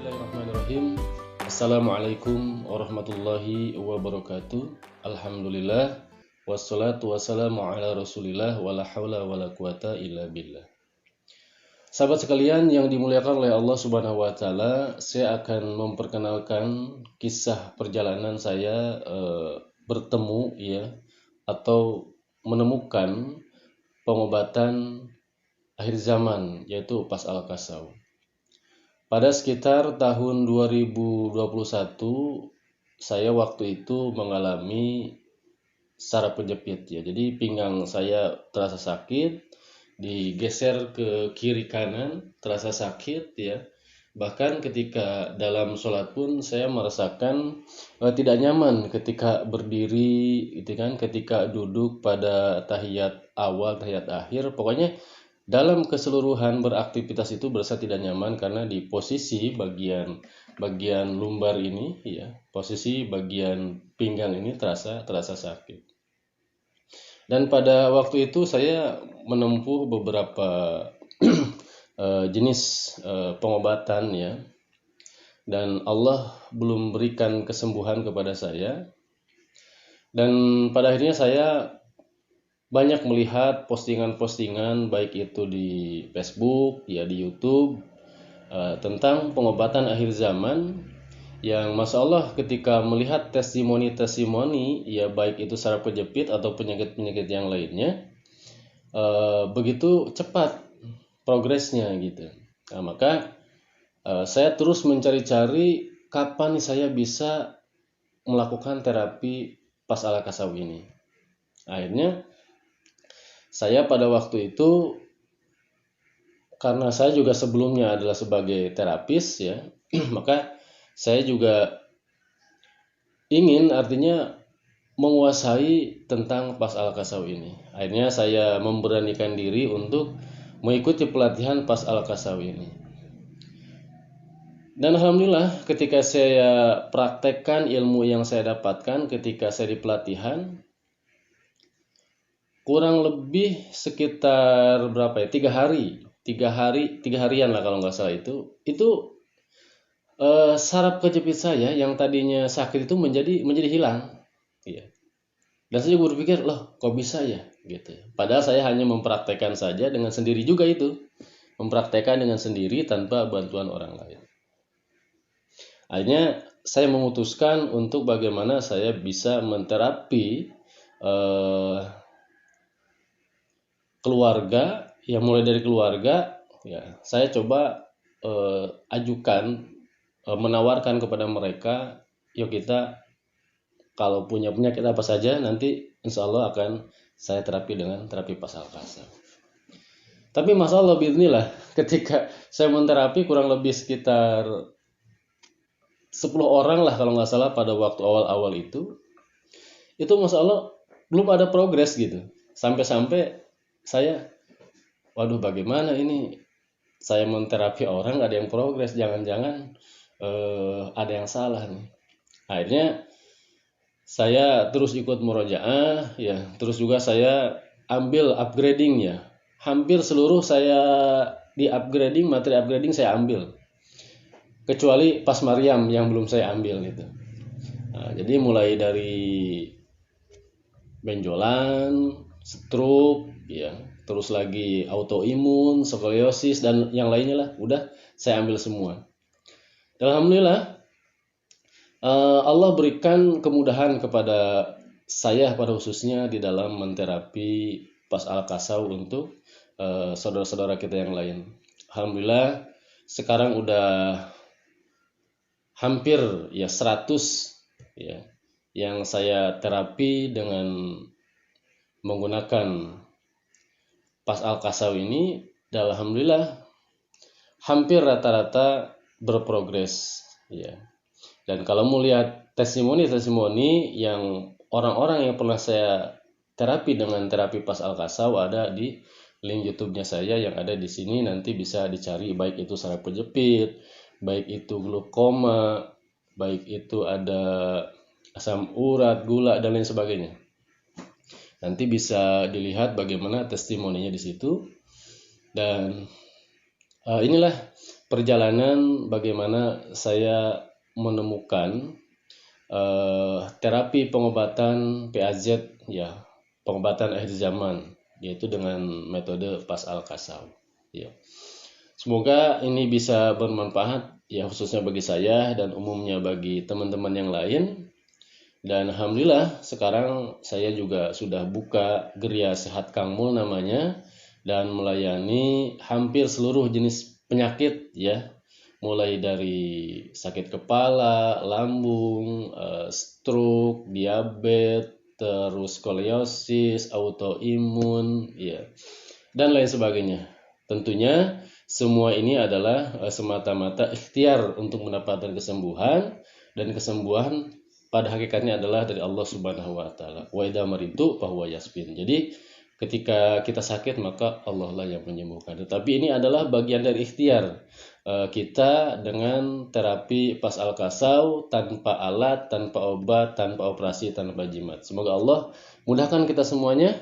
Bismillahirrahmanirrahim. Assalamualaikum warahmatullahi wabarakatuh. Alhamdulillah. Wassalatu wassalamu ala rasulillah. Wala hawla wala quwata illa billah. Sahabat sekalian yang dimuliakan oleh Allah subhanahu wa ta'ala, saya akan memperkenalkan kisah perjalanan saya bertemu atau menemukan pengobatan akhir zaman, yaitu Pas Al-Kasau. Pada sekitar tahun 2021, saya waktu itu mengalami saraf kejepit ya. Jadi pinggang saya terasa sakit, digeser ke kiri kanan, terasa sakit ya. Bahkan ketika dalam sholat pun saya merasakan tidak nyaman ketika berdiri, gitu kan, ketika duduk pada tahiyat awal, tahiyat akhir, pokoknya dalam keseluruhan beraktivitas itu berasa tidak nyaman karena di posisi bagian lumbar ini ya, posisi bagian pinggang ini terasa sakit. Dan pada waktu itu saya menempuh beberapa jenis pengobatan ya. Dan Allah belum berikan kesembuhan kepada saya. Dan pada akhirnya saya banyak melihat postingan-postingan baik itu di Facebook ya, di YouTube tentang pengobatan akhir zaman yang masya Allah ketika melihat testimoni-testimoni ya, baik itu saraf kejepit atau penyakit-penyakit yang lainnya begitu cepat progresnya gitu. Nah, maka saya terus mencari-cari kapan saya bisa melakukan terapi Pas Al-Kasau ini. Akhirnya saya pada waktu itu, karena saya juga sebelumnya adalah sebagai terapis ya, maka saya juga ingin artinya menguasai tentang Pas Al-Kasau ini. Akhirnya saya memberanikan diri untuk mengikuti pelatihan Pas Al-Kasau ini. Dan alhamdulillah ketika saya praktekkan ilmu yang saya dapatkan ketika saya di pelatihan, kurang lebih sekitar berapa ya, 3 harian lah kalau nggak salah, itu saraf kejepit saya yang tadinya sakit itu menjadi hilang ya. Dan saya juga berpikir, loh kok bisa ya gitu. Padahal saya hanya mempraktekkan saja dengan sendiri juga, itu mempraktekkan dengan sendiri tanpa bantuan orang lain. Akhirnya saya memutuskan untuk bagaimana saya bisa menterapi keluarga ya, mulai dari keluarga ya. Saya coba ajukan, menawarkan kepada mereka, yuk kita kalau punya penyakit apa saja nanti insya Allah akan saya terapi dengan terapi Pas Al-Kasau. Tapi masya Allah bismillah, ketika saya menterapi kurang lebih sekitar 10 orang lah kalau nggak salah pada waktu awal-awal itu masya Allah belum ada progres gitu. Sampai-sampai saya, waduh bagaimana ini, saya menterapi orang gak ada yang progres, jangan-jangan ada yang salah nih. Akhirnya saya terus ikut murojaah ya, terus juga saya ambil upgrading ya, hampir seluruh saya di upgrading, materi upgrading saya ambil, kecuali Pas Maryam yang belum saya ambil gitu. Nah, jadi mulai dari benjolan, stroke ya, terus lagi autoimun, skoliosis dan yang lainnya lah, udah saya ambil semua. Dan alhamdulillah Allah berikan kemudahan kepada saya pada khususnya di dalam menterapi Pas Al-Kasau untuk saudara-saudara kita yang lain. Alhamdulillah sekarang udah hampir ya 100 ya yang saya terapi dengan menggunakan Pas Al-Kasau ini. Dan alhamdulillah hampir rata-rata berprogres ya. Dan kalau mau lihat testimoni yang orang-orang yang pernah saya terapi dengan terapi Pas Al-Kasau, ada di link YouTube-nya saya yang ada di sini, nanti bisa dicari, baik itu saraf kejepit, baik itu glaukoma, baik itu ada asam urat, gula dan lain sebagainya. Nanti bisa dilihat bagaimana testimoninya di situ. Dan inilah perjalanan bagaimana saya menemukan terapi pengobatan PAZ, ya, pengobatan akhir zaman, yaitu dengan metode Pas Al-Kasau. Ya. Semoga ini bisa bermanfaat, ya, khususnya bagi saya dan umumnya bagi teman-teman yang lain. Dan alhamdulillah sekarang saya juga sudah buka Geria Sehat Kang Mul namanya, dan melayani hampir seluruh jenis penyakit, ya, mulai dari sakit kepala, lambung, stroke, diabetes, terus skoliosis, autoimun, ya, dan lain sebagainya. Tentunya semua ini adalah semata-mata ikhtiar untuk mendapatkan kesembuhan, dan kesembuhan pada hakikatnya adalah dari Allah Subhanahu wa taala. Wa idza maritu fahuwa yasfin. Jadi ketika kita sakit maka Allah lah yang menyembuhkan. Tetapi ini adalah bagian dari ikhtiar kita dengan terapi Pas Al-Kasau, tanpa alat, tanpa obat, tanpa operasi, tanpa jimat. Semoga Allah mudahkan kita semuanya.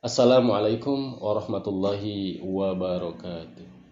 Assalamualaikum warahmatullahi wabarakatuh.